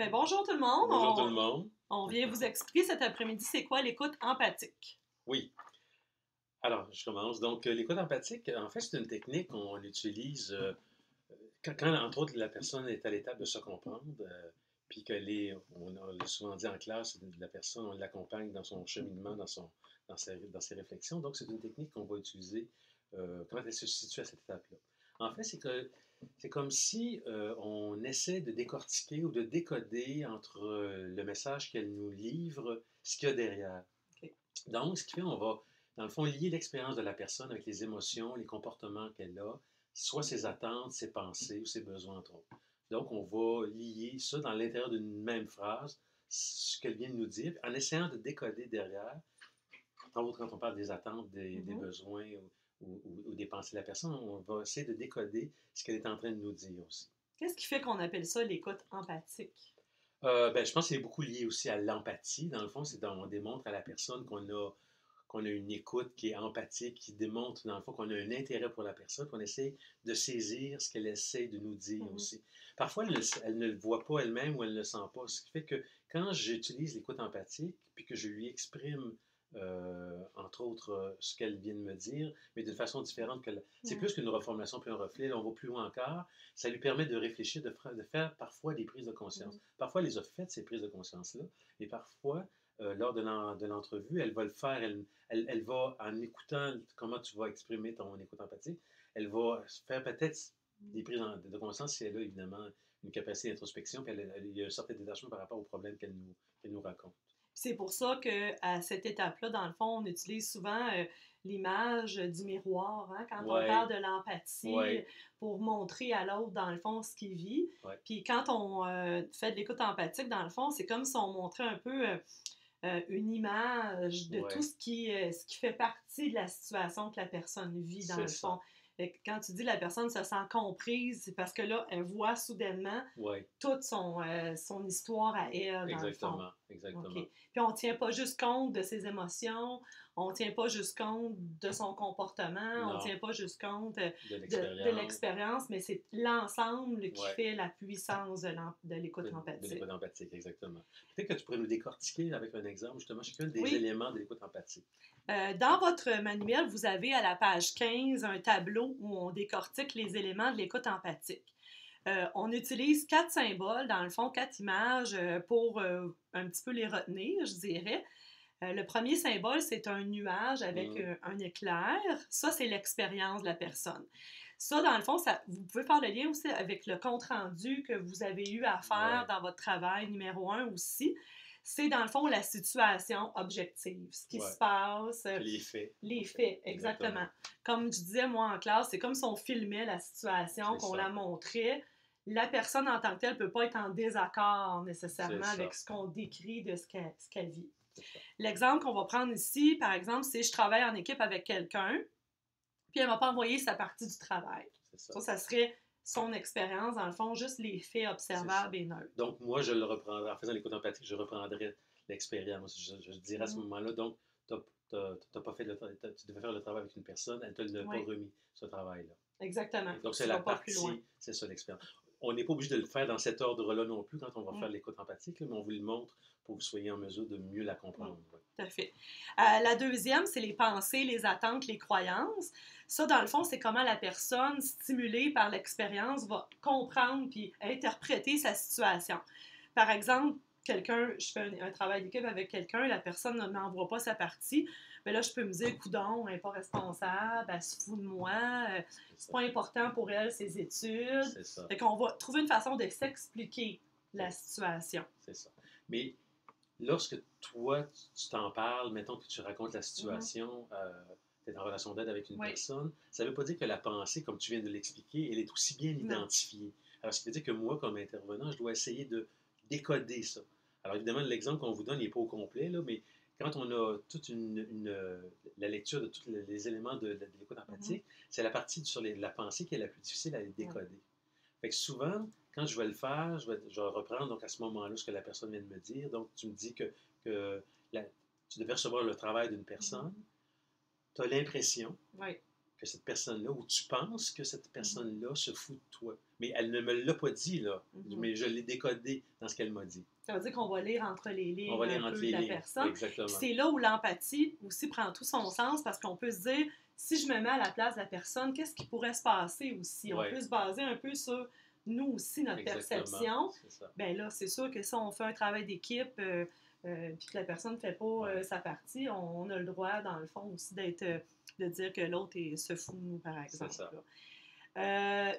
Ben, bonjour tout le monde. Bonjour tout le monde. On vient vous expliquer cet après-midi c'est quoi l'écoute empathique. Oui. Alors, je commence. Donc, l'écoute empathique, en fait, c'est une technique qu'on utilise entre autres, la personne est à l'étape de se comprendre, puis on l'a souvent dit en classe, la personne, on l'accompagne dans son cheminement, dans ses réflexions. Donc, c'est une technique qu'on va utiliser quand elle se situe à cette étape-là. En fait, c'est comme si on essaie de décortiquer ou de décoder entre le message qu'elle nous livre, ce qu'il y a derrière. OK. Donc, ce qui fait, on va, dans le fond, lier l'expérience de la personne avec les émotions, les comportements qu'elle a, soit ses attentes, ses pensées ou ses besoins, entre autres. Donc, on va lier ça dans l'intérieur d'une même phrase, ce qu'elle vient de nous dire, en essayant de décoder derrière, entre autres, quand on parle des attentes, des besoins ou des pensées de la personne, on va essayer de décoder ce qu'elle est en train de nous dire aussi. Qu'est-ce qui fait qu'on appelle ça l'écoute empathique? Je pense que c'est beaucoup lié aussi à l'empathie. Dans le fond, on démontre à la personne qu'on a une écoute qui est empathique, qui démontre, dans le fond, qu'on a un intérêt pour la personne, qu'on essaie de saisir ce qu'elle essaie de nous dire aussi. Parfois, elle ne le voit pas elle-même ou elle ne le sent pas. Ce qui fait que quand j'utilise l'écoute empathique, puis que je lui exprime, entre autres, ce qu'elle vient de me dire, mais d'une façon différente c'est plus qu'une reformulation puis un reflet, là, on va plus loin encore, ça lui permet de réfléchir, de faire parfois des prises de conscience. Parfois, elle les a faites, ces prises de conscience-là, et parfois, lors de l'entrevue, elle va le faire, elle va, en écoutant comment tu vas exprimer ton écoute empathique, elle va faire peut-être des prises de conscience si elle a évidemment une capacité d'introspection, puis il y a un certain détachement par rapport aux problèmes qu'elle nous raconte. C'est pour ça qu'à cette étape-là, dans le fond, on utilise souvent l'image du miroir, hein, quand on parle de l'empathie, pour montrer à l'autre, dans le fond, ce qu'il vit. Puis quand on fait de l'écoute empathique, dans le fond, c'est comme si on montrait un peu une image de tout ce qui fait partie de la situation que la personne vit, dans le fond. Quand tu dis la personne se sent comprise, c'est parce que là, elle voit soudainement toute son histoire à elle, dans le fond. Exactement. Okay. Puis on ne tient pas juste compte de ses émotions, on ne tient pas juste compte de son comportement, on ne tient pas juste compte de l'expérience, mais c'est l'ensemble qui fait la puissance de l'écoute empathique. De l'écoute empathique, exactement. Peut-être que tu pourrais nous décortiquer avec un exemple, justement, chacun des éléments de l'écoute empathique. Dans votre manuel, vous avez à la page 15 un tableau où on décortique les éléments de l'écoute empathique. On utilise 4 symboles, dans le fond, 4 images pour un petit peu les retenir, je dirais. Le premier symbole, c'est un nuage avec un éclair. Ça, c'est l'expérience de la personne. Ça, dans le fond, vous pouvez faire le lien aussi avec le compte-rendu que vous avez eu à faire dans votre travail numéro 1 aussi. C'est, dans le fond, la situation objective, ce qui se passe. Les faits. Les faits, exactement. Comme je disais, moi, en classe, c'est comme si on filmait la situation, qu'on la montrait. La personne en tant que telle ne peut pas être en désaccord nécessairement avec ce qu'on décrit de ce qu'elle vit. L'exemple qu'on va prendre ici, par exemple, c'est je travaille en équipe avec quelqu'un, puis elle ne m'a pas envoyé sa partie du travail. Ça serait son expérience, dans le fond, juste les faits observables et neutres. Donc, moi, je le reprendrai, en faisant l'écoute empathique, je reprendrai l'expérience. Je dirais à ce moment-là, donc, tu devais faire le travail avec une personne, elle ne te l'a pas remis, ce travail-là. Exactement. Donc, c'est la partie, c'est ça l'expérience. On n'est pas obligé de le faire dans cet ordre-là non plus quand on va faire l'écoute empathique, mais on vous le montre pour que vous soyez en mesure de mieux la comprendre. Tout à fait. La deuxième, c'est les pensées, les attentes, les croyances. Ça, dans le fond, c'est comment la personne, stimulée par l'expérience, va comprendre puis interpréter sa situation. Par exemple, je fais un travail d'équipe avec quelqu'un, la personne ne m'envoie pas sa partie, mais là, je peux me dire, coudonc, elle n'est pas responsable, elle se fout de moi, c'est pas important pour elle, ses études. C'est ça. Fait qu'on va trouver une façon de s'expliquer la situation. C'est ça. Mais lorsque toi, tu t'en parles, mettons que tu racontes la situation, tu es en relation d'aide avec une personne, ça ne veut pas dire que la pensée, comme tu viens de l'expliquer, elle est aussi bien identifiée. Alors, ce qui veut dire que moi, comme intervenant, je dois essayer de décoder ça. Alors, évidemment, l'exemple qu'on vous donne n'est pas au complet, là, mais quand on a toute la lecture de tous les éléments de l'écoute empathique, c'est la partie sur la pensée qui est la plus difficile à décoder. Fait que souvent, quand je vais le faire, je vais reprendre donc à ce moment-là ce que la personne vient de me dire. Donc, tu me dis que tu devais recevoir le travail d'une personne. Tu as l'impression que cette personne-là, ou tu penses que cette personne-là se fout de toi. Mais elle ne me l'a pas dit, là. Mais je l'ai décodé dans ce qu'elle m'a dit. Ça veut dire qu'on va lire entre les lignes On va lire un entre peu les de la lignes. personne. Exactement. Puis c'est là où l'empathie aussi prend tout son sens parce qu'on peut se dire, si je me mets à la place de la personne, qu'est-ce qui pourrait se passer aussi? Ouais. On peut se baser un peu sur nous aussi, notre perception. Bien là, c'est sûr que si on fait un travail d'équipe puis que la personne ne fait pas sa partie, on a le droit, dans le fond, aussi de dire que l'autre se fout de nous, par exemple. C'est ça.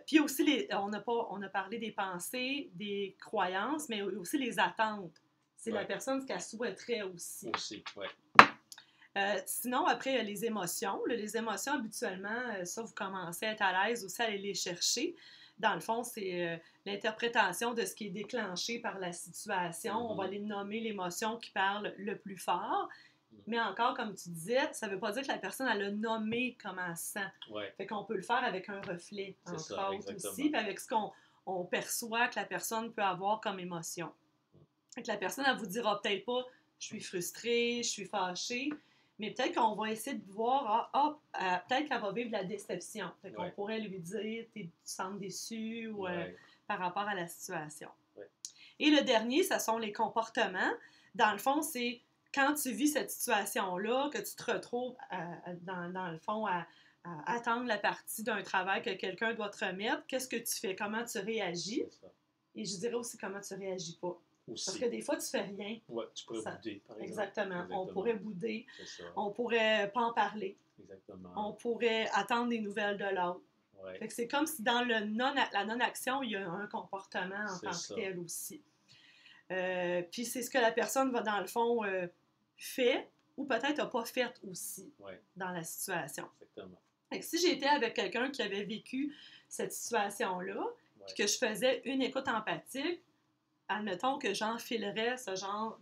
Puis aussi, on a parlé des pensées, des croyances, mais aussi les attentes. C'est la personne ce qu'elle souhaiterait aussi. Aussi, oui. Sinon, après, il y a les émotions. Les émotions, habituellement, ça, vous commencez à être à l'aise aussi à aller les chercher. Dans le fond, c'est l'interprétation de ce qui est déclenché par la situation. On va aller nommer l'émotion qui parle le plus fort. Mais encore, comme tu disais, ça ne veut pas dire que la personne, elle a nommé comment elle se sent. Ouais. Fait qu'on peut le faire avec un reflet, entre autres aussi, puis avec ce qu'on perçoit que la personne peut avoir comme émotion. Fait que la personne, elle vous dira peut-être pas « je suis frustrée, je suis fâchée », mais peut-être qu'on va essayer de voir peut-être qu'elle va vivre de la déception. Fait qu'on pourrait lui dire « tu te sens déçu » ou par rapport à la situation. Ouais. Et le dernier, ce sont les comportements. Dans le fond, c'est quand tu vis cette situation-là, que tu te retrouves dans le fond à attendre la partie d'un travail que quelqu'un doit te remettre, qu'est-ce que tu fais? Comment tu réagis? Et je dirais aussi comment tu réagis pas. Aussi. Parce que des fois, tu fais rien. Oui, tu pourrais bouder, par exemple. Exactement. On pourrait bouder. C'est ça. On pourrait pas en parler. Exactement. On pourrait attendre des nouvelles de l'autre. Ouais. Fait que c'est comme si dans la non-action, il y a un comportement en tant que tel aussi. Puis c'est ce que la personne va, dans le fond, fait ou peut-être n'a pas fait aussi dans la situation. Exactement. Fait que si j'étais avec quelqu'un qui avait vécu cette situation-là, puis que je faisais une écoute empathique, admettons que j'enfilerais ce genre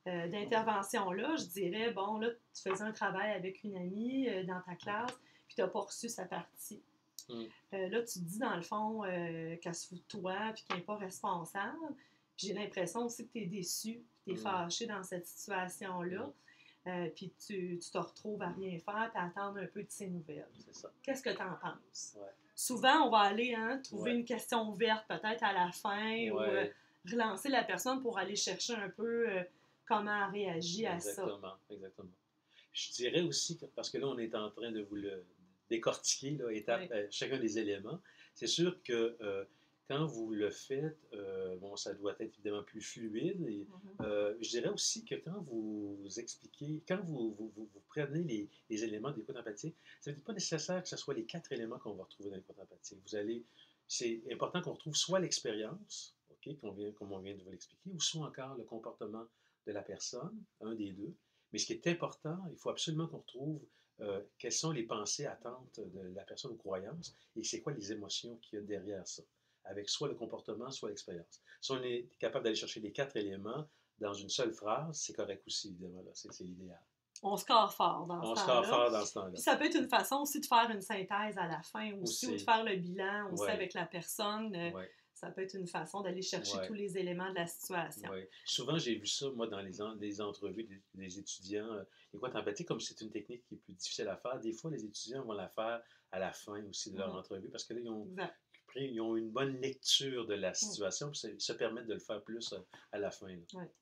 d'intervention-là, je dirais, bon, là, tu faisais un travail avec une amie dans ta classe, puis tu n'as pas reçu sa partie. Là, tu te dis, dans le fond, qu'elle se fout de toi, puis qu'elle n'est pas responsable. J'ai l'impression aussi que tu es déçu, tu es fâché dans cette situation-là, puis tu te retrouves à rien faire, puis à attendre un peu de ses nouvelles. C'est ça. Qu'est-ce que tu en penses? Ouais. Souvent, on va aller trouver une question ouverte, peut-être à la fin, ou relancer la personne pour aller chercher un peu comment elle réagit à ça. Exactement. Je dirais aussi, parce que là, on est en train de vous le décortiquer, là, chacun des éléments. C'est sûr que quand vous le faites, ça doit être évidemment plus fluide. Et, je dirais aussi que quand vous expliquez, quand vous prenez les éléments d'écoute empathique, ce n'est pas nécessaire que ce soit les 4 éléments qu'on va retrouver dans l'écoute empathique. C'est important qu'on retrouve soit l'expérience, comme on vient de vous l'expliquer, ou soit encore le comportement de la personne, un des deux. Mais ce qui est important, il faut absolument qu'on retrouve quelles sont les pensées, attentes de la personne ou croyances, et c'est quoi les émotions qu'il y a derrière ça, avec soit le comportement, soit l'expérience. Si on est capable d'aller chercher les 4 éléments dans une seule phrase, c'est correct aussi, évidemment, là, c'est l'idéal. On score fort dans ce temps-là. On score fort dans ce temps-là. Puis ça peut être une façon aussi de faire une synthèse à la fin aussi. Ou de faire le bilan aussi avec la personne. Ça peut être une façon d'aller chercher tous les éléments de la situation. Souvent, j'ai vu ça, moi, dans les entrevues des étudiants. L'écoute empathique, comme c'est une technique qui est plus difficile à faire, des fois, les étudiants vont la faire à la fin aussi de leur entrevue parce que là, ils ont une bonne lecture de la situation puis ça permet de le faire plus à la fin.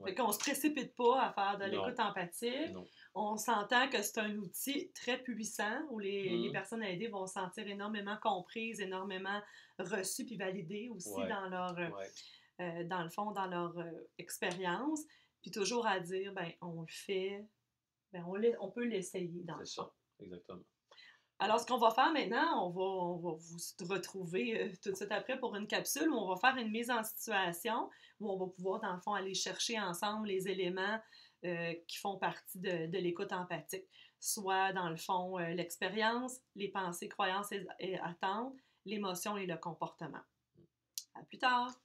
Fait qu'on ne se précipite pas à faire de l'écoute empathique. Non. On s'entend que c'est un outil très puissant où les personnes aidées vont se sentir énormément comprises, énormément reçues puis validées aussi dans leur, dans le fond, dans leur expérience. Puis toujours à dire, on le fait, on peut l'essayer dans le fond. C'est ça, exactement. Alors, ce qu'on va faire maintenant, on va vous retrouver tout de suite après pour une capsule où on va faire une mise en situation, où on va pouvoir, dans le fond, aller chercher ensemble les éléments qui font partie de l'écoute empathique. Soit, dans le fond, l'expérience, les pensées, croyances et attentes, l'émotion et le comportement. À plus tard!